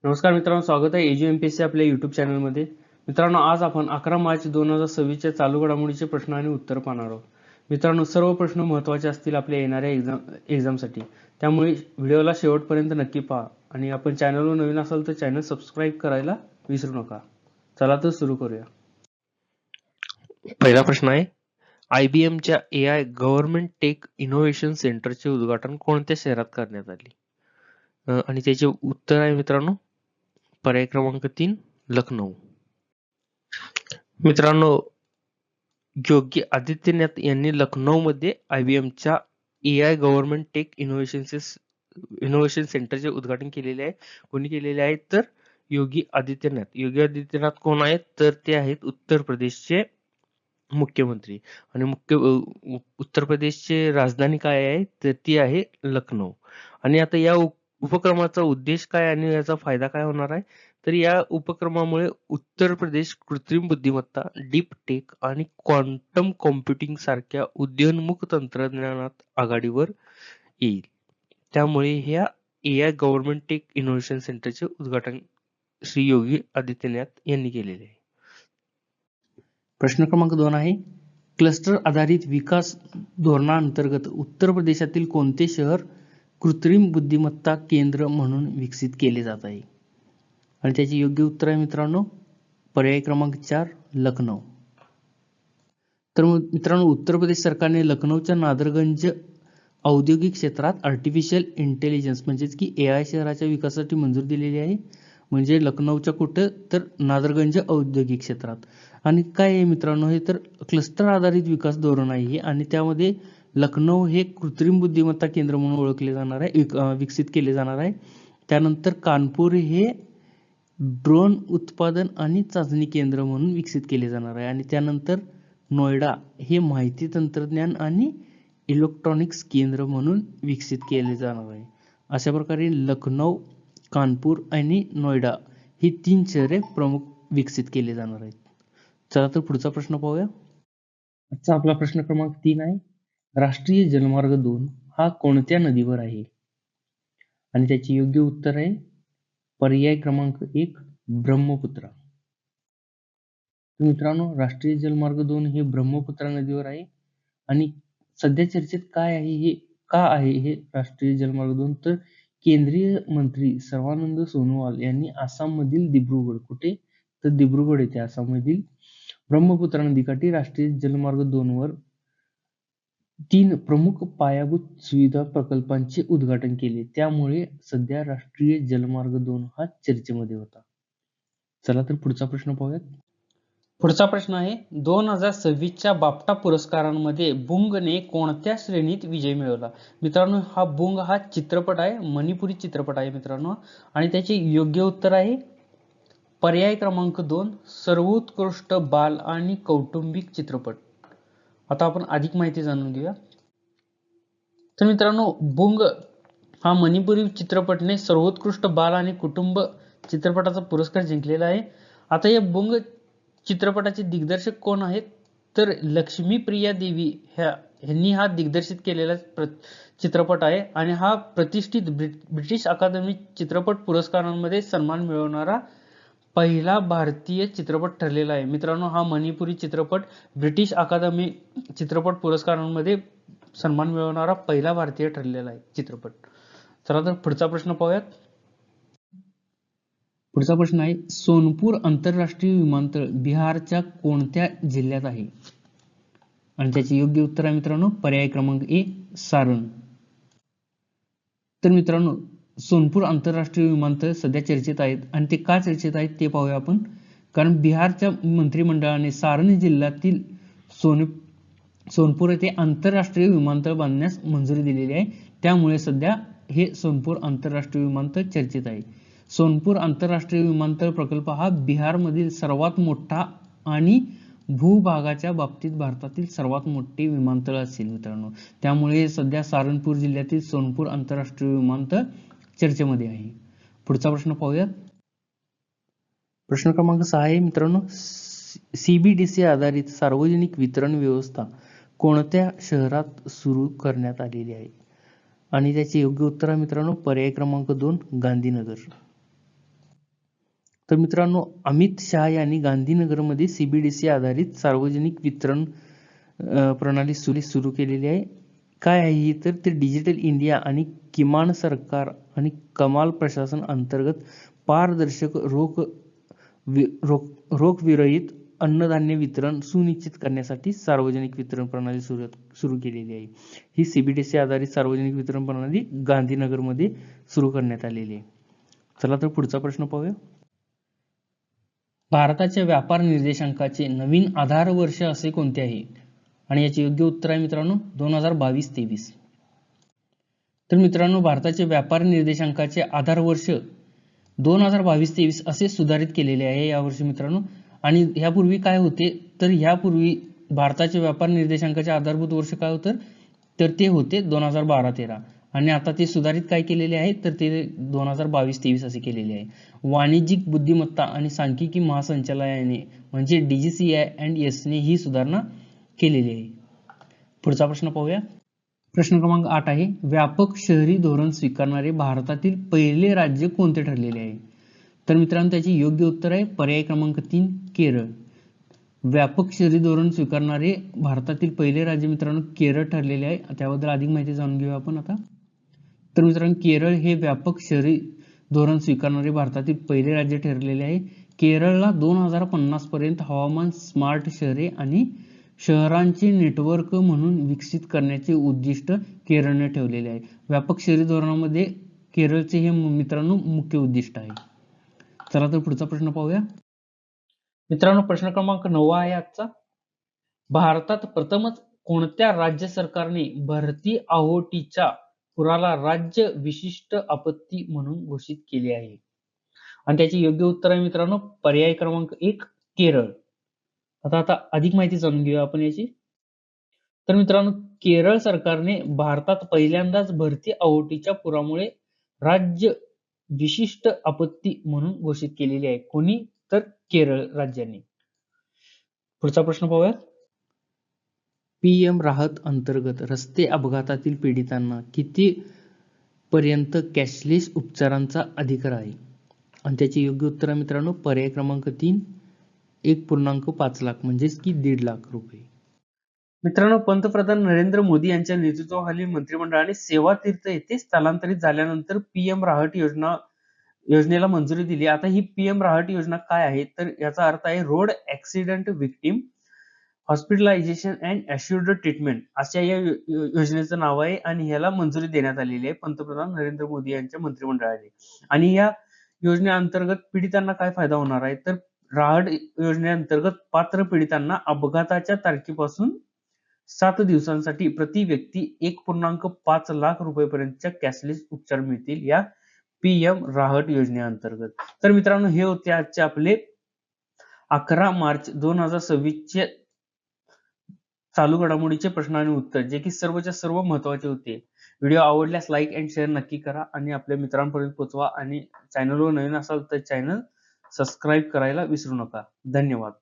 नमस्कार मित्रांनो, स्वागत आहे एजीएमपीएससी आपल्या युट्यूब चॅनलमध्ये. मित्रांनो, आज आपण 11 मार्च 2026 च्या चालू घडामोडीचे प्रश्न आणि उत्तर पाहणार आहोत. मित्रांनो, सर्व प्रश्न महत्त्वाचे असतील आपल्या येणाऱ्या एक्झामसाठी, त्यामुळे व्हिडिओला शेवटपर्यंत नक्की पहा आणि आपण चॅनलवर नवीन असाल तर चॅनल सबस्क्राईब करायला विसरू नका. चला तर सुरू करूया. पहिला प्रश्न आहे, IBMच्या AI गव्हर्नमेंट टेक इनोव्हेशन सेंटरचे उद्घाटन कोणत्या शहरात करण्यात आले? आणि त्याचे उत्तर आहे मित्रांनो, पर्याय क्रमांक 3, लखनौ. मित्रांनो, योगी आदित्यनाथ यांनी लखनौमध्ये IBMच्या AI गव्हर्नमेंट टेक इनोव्हेशन सेंटरचे उद्घाटन केलेले आहे. कोणी केलेले आहे तर योगी आदित्यनाथ. योगी आदित्यनाथ कोण आहेत तर ते आहेत उत्तर प्रदेशचे मुख्यमंत्री आणि उत्तर प्रदेशचे राजधानी काय आहे तर ती आहे लखनौ. आणि आता या उपक्रमाचा उद्देश काय आणि याचा फायदा काय होणार आहे तर या उपक्रमामुळे उत्तर प्रदेश कृत्रिम बुद्धिमत्ता, डीप टेक आणि क्वांटम कॉम्प्युटिंग सारख्या उदयोन्मुख तंत्रज्ञानात आघाडीवर येईल. त्यामुळे ह्या AI गव्हर्नमेंट टेक इनोव्हेशन सेंटरचे उद्घाटन श्री योगी आदित्यनाथ यांनी केलेले आहे. प्रश्न क्रमांक 2 आहे, क्लस्टर आधारित विकास धोरणाअंतर्गत उत्तर प्रदेशातील कोणते शहर कृत्रिम बुद्धिमत्ता केंद्र म्हणून विकसित केले जात आहे? आणि त्याचे योग्य उत्तर आहे मित्रांनो, पर्याय क्रमांक 4, लखनौ. तर मित्रांनो, उत्तर प्रदेश सरकारने लखनौच्या नादरगंज औद्योगिक क्षेत्रात आर्टिफिशियल इंटेलिजन्स म्हणजेच की AI शहराच्या विकासासाठी मंजुरी दिलेली आहे. म्हणजे लखनौच्या कुठं तर नादरगंज औद्योगिक क्षेत्रात. आणि काय आहे मित्रांनो, हे तर क्लस्टर आधारित विकास धोरण आहे आणि त्यामध्ये लखनौ हे कृत्रिम बुद्धिमत्ता केंद्र म्हणून ओळखले जाणार आहे, विकसित केले जाणार आहे. त्यानंतर कानपूर हे ड्रोन उत्पादन आणि चाचणी केंद्र म्हणून विकसित केले जाणार आहे आणि त्यानंतर नोएडा हे माहिती तंत्रज्ञान आणि इलेक्ट्रॉनिक्स केंद्र म्हणून विकसित केले जाणार आहे. अशा प्रकारे लखनौ, कानपूर आणि नोएडा ही 3 शहरे प्रमुख विकसित केले जाणार आहेत. चला तर पुढचा प्रश्न पाहूया. आजचा आपला प्रश्न क्रमांक 3 आहे, राष्ट्रीय जलमार्ग 2 हा कोणत्या नदीवर आहे? आणि त्याचे योग्य उत्तर आहे पर्याय क्रमांक 1, ब्रह्मपुत्रा. मित्रांनो, राष्ट्रीय जलमार्ग 2 हे ब्रह्मपुत्रा नदीवर आहे. आणि सध्या चर्चेत काय आहे हे, का आहे हे राष्ट्रीय जलमार्ग 2 तर केंद्रीय मंत्री सर्वानंद सोनोवाल यांनी आसाममधील दिब्रुगड, कुठे तर दिब्रुगड येथे आसाममधील ब्रह्मपुत्रा नदीकाठी राष्ट्रीय जलमार्ग 2 वर 3 प्रमुख पायाभूत सुविधा प्रकल्पांचे उद्घाटन केले. त्यामुळे सध्या राष्ट्रीय जलमार्ग 2 हा चर्चेमध्ये होता. चला तर पुढचा प्रश्न पाहूयात. पुढचा प्रश्न आहे, 2026च्या बाफ्टा पुरस्कारांमध्ये बुंगने कोणत्या श्रेणीत विजय मिळवला? मित्रांनो, हा बुंग हा चित्रपट आहे, मणिपुरी चित्रपट आहे मित्रांनो. आणि त्याचे योग्य उत्तर आहे पर्याय क्रमांक 2, सर्वोत्कृष्ट बाल आणि कौटुंबिक चित्रपट. आता आपण अधिक माहिती जाणून घेऊया. तर मित्रांनो, बुंग हा मणिपुरी चित्रपटने सर्वोत्कृष्ट बाल आणि कुटुंब चित्रपटाचा पुरस्कार जिंकलेला आहे. आता या बुंग चित्रपटाचे दिग्दर्शक कोण आहेत तर लक्ष्मीप्रिया देवी ह्यांनी हा दिग्दर्शित केलेला चित्रपट आहे आणि हा प्रतिष्ठित ब्रिटिश अकादमी चित्रपट पुरस्कारांमध्ये सन्मान मिळवणारा पहिला भारतीय चित्रपट ठरलेला आहे. मित्रांनो, हा मणिपुरी चित्रपट ब्रिटिश अकादमी चित्रपट पुरस्कारांमध्ये सन्मान मिळवणारा पहिला भारतीय ठरलेला आहे चित्रपट. चला तर पुढचा प्रश्न पाहूयात. पुढचा प्रश्न आहे, सोनपूर आंतरराष्ट्रीय विमानतळ बिहारच्या कोणत्या जिल्ह्यात आहे? आणि त्याचे योग्य उत्तर आहे मित्रांनो पर्याय क्रमांक 1, सारण. तर मित्रांनो, सोनपूर आंतरराष्ट्रीय विमानतळ सध्या चर्चेत आहेत आणि ते का चर्चेत आहेत ते पाहूया आपण. कारण बिहारच्या मंत्रिमंडळाने सारण जिल्ह्यातील सोनपूर येथे आंतरराष्ट्रीय विमानतळ बांधण्यास मंजुरी दिलेली आहे. त्यामुळे सध्या हे सोनपूर आंतरराष्ट्रीय विमानतळ चर्चेत आहे. सोनपूर आंतरराष्ट्रीय विमानतळ प्रकल्प हा बिहारमधील सर्वात मोठा आणि भूभागाच्या बाबतीत भारतातील सर्वात मोठे विमानतळ असेल मित्रांनो. त्यामुळे सध्या सारणपूर जिल्ह्यातील सोनपूर आंतरराष्ट्रीय विमानतळ चर्चेमध्ये आहे. पुढचा प्रश्न पाहूयात. प्रश्न क्रमांक 6 आहे मित्रांनो, CBDC आधारित सार्वजनिक वितरण व्यवस्था कोणत्या शहरात सुरू करण्यात आलेली आहे? आणि त्याचे योग्य उत्तर आहे मित्रांनो पर्याय क्रमांक 2, गांधीनगर. तर मित्रांनो, अमित शहा यांनी गांधीनगरमध्ये CBDC आधारित सार्वजनिक वितरण प्रणाली सुरू केलेली आहे. काय आहे ही? तर ते डिजिटल इंडिया आणि किमान सरकार आणि कमाल प्रशासन अंतर्गत पारदर्शक रोख विरहित अन्नधान्य वितरण सुनिश्चित करण्यासाठी सार्वजनिक वितरण प्रणाली सुरू केलेली आहे. ही CBDC आधारित सार्वजनिक वितरण प्रणाली गांधीनगरमध्ये सुरू करण्यात आलेली आहे. चला तर पुढचा प्रश्न पाहूया. भारताच्या व्यापार निर्देशांकाचे नवीन आधार वर्ष असे कोणते आहे? आणि याचे योग्य उत्तर आहे मित्रांनो 2022-23. तर मित्रांनो, भारताचे व्यापार निर्देशांकाचे आधार वर्ष 2022-23 असे सुधारित केलेले आहे यावर्षी मित्रांनो. आणि यापूर्वी काय होते, तर यापूर्वी भारताचे व्यापार निर्देशांकाचे आधारभूत वर्ष काय होतं, तर ते होते 2012-13. आणि आता ते सुधारित काय केलेले आहे, तर ते 2022-23 असे केलेले आहे. वाणिज्यिक बुद्धिमत्ता आणि सांख्यिकी महासंचालनालयाने म्हणजे DGCI and S ने ही सुधारणा केलेली आहे. पुढचा प्रश्न पाहूया. प्रश्न क्रमांक 8 आहे, व्यापक शहरी धोरण स्वीकारणारे भारतातील पहिले राज्य कोणते ठरलेले आहे? तर मित्रांनो, त्याचे योग्य उत्तर आहे पर्याय क्रमांक 3 केरळ. व्यापक शहरी धोरण स्वीकारणारे भारतातील पहिले राज्य मित्रांनो केरळ ठरलेले आहे. त्याबद्दल अधिक माहिती जाणून घेऊया आपण आता. तर मित्रांनो, केरळ हे व्यापक शहरी धोरण स्वीकारणारे भारतातील पहिले राज्य ठरलेले आहे. केरळला 2050 पर्यंत हवामान स्मार्ट शहरे आणि शहरांचे नेटवर्क म्हणून विकसित करण्याचे उद्दिष्ट केरळने ठेवलेले आहे. व्यापक शहरी धोरणामध्ये केरळचे हे मित्रांनो मुख्य उद्दिष्ट आहे. चला तर पुढचा प्रश्न पाहूया. मित्रांनो, प्रश्न क्रमांक 9 आहे आजचा. भारतात प्रथमच कोणत्या राज्य सरकारने भरती ओहोटीच्या पुराला राज्य विशिष्ट आपत्ती म्हणून घोषित केले आहे? आणि त्याचे योग्य उत्तर आहे मित्रांनो पर्याय क्रमांक 1 केरळ. आता अधिक माहिती जाणून घेऊया आपण याची. तर मित्रांनो, केरळ सरकारने भारतात पहिल्यांदाच भरती ओहोटीच्या पुरामुळे राज्य विशिष्ट आपत्ती म्हणून घोषित केलेली आहे. कोणी? तर केरळ राज्याने. पुढचा प्रश्न पाहूया. PM राहत अंतर्गत रस्ते अपघातातील पीडितांना किती पर्यंत कॅशलेस उपचारांचा अधिकार आहे? आणि त्याचे योग्य उत्तर आहे मित्रांनो पर्याय क्रमांक 3 1.5 लाख म्हणजेच की 1.5 लाख रुपये. मित्रांनो, पंतप्रधान नरेंद्र मोदी यांच्या नेतृत्वाखालील मंत्रिमंडळाने सेवा तीर्थ येथे स्थलांतरित झाल्यानंतर PM राहत योजनेला मंजुरी दिली. आता ही PM राहत योजना काय आहे, तर याचा अर्थ आहे road accident victim hospitalisation and assured treatment अशा या योजनेचं नाव आहे. आणि ह्याला मंजुरी देण्यात आलेली आहे पंतप्रधान नरेंद्र मोदी यांच्या मंत्रिमंडळाने. आणि या योजनेअंतर्गत पीडितांना काय फायदा होणार आहे, तर राहत योजनेअंतर्गत पात्र पीडितांना अपघाताच्या तारखेपासून 7 दिवसांसाठी प्रति व्यक्ती 1.5 लाख रुपयेपर्यंतच्या कॅशलेस उपचार मिळतील या PM राहत योजनेअंतर्गत. तर मित्रांनो, हे होते आजचे आपले 11 मार्च 2026 चे चालू घडामोडीचे प्रश्न आणि उत्तर, जे की सर्वच्या सर्व महत्वाचे होते. व्हिडिओ आवडल्यास लाईक अँड शेअर नक्की करा आणि आपल्या मित्रांपर्यंत पोहोचवा. आणि चॅनलवर नवीन असाल तर चॅनल सबस्क्राईब करायला विसरू नका. धन्यवाद.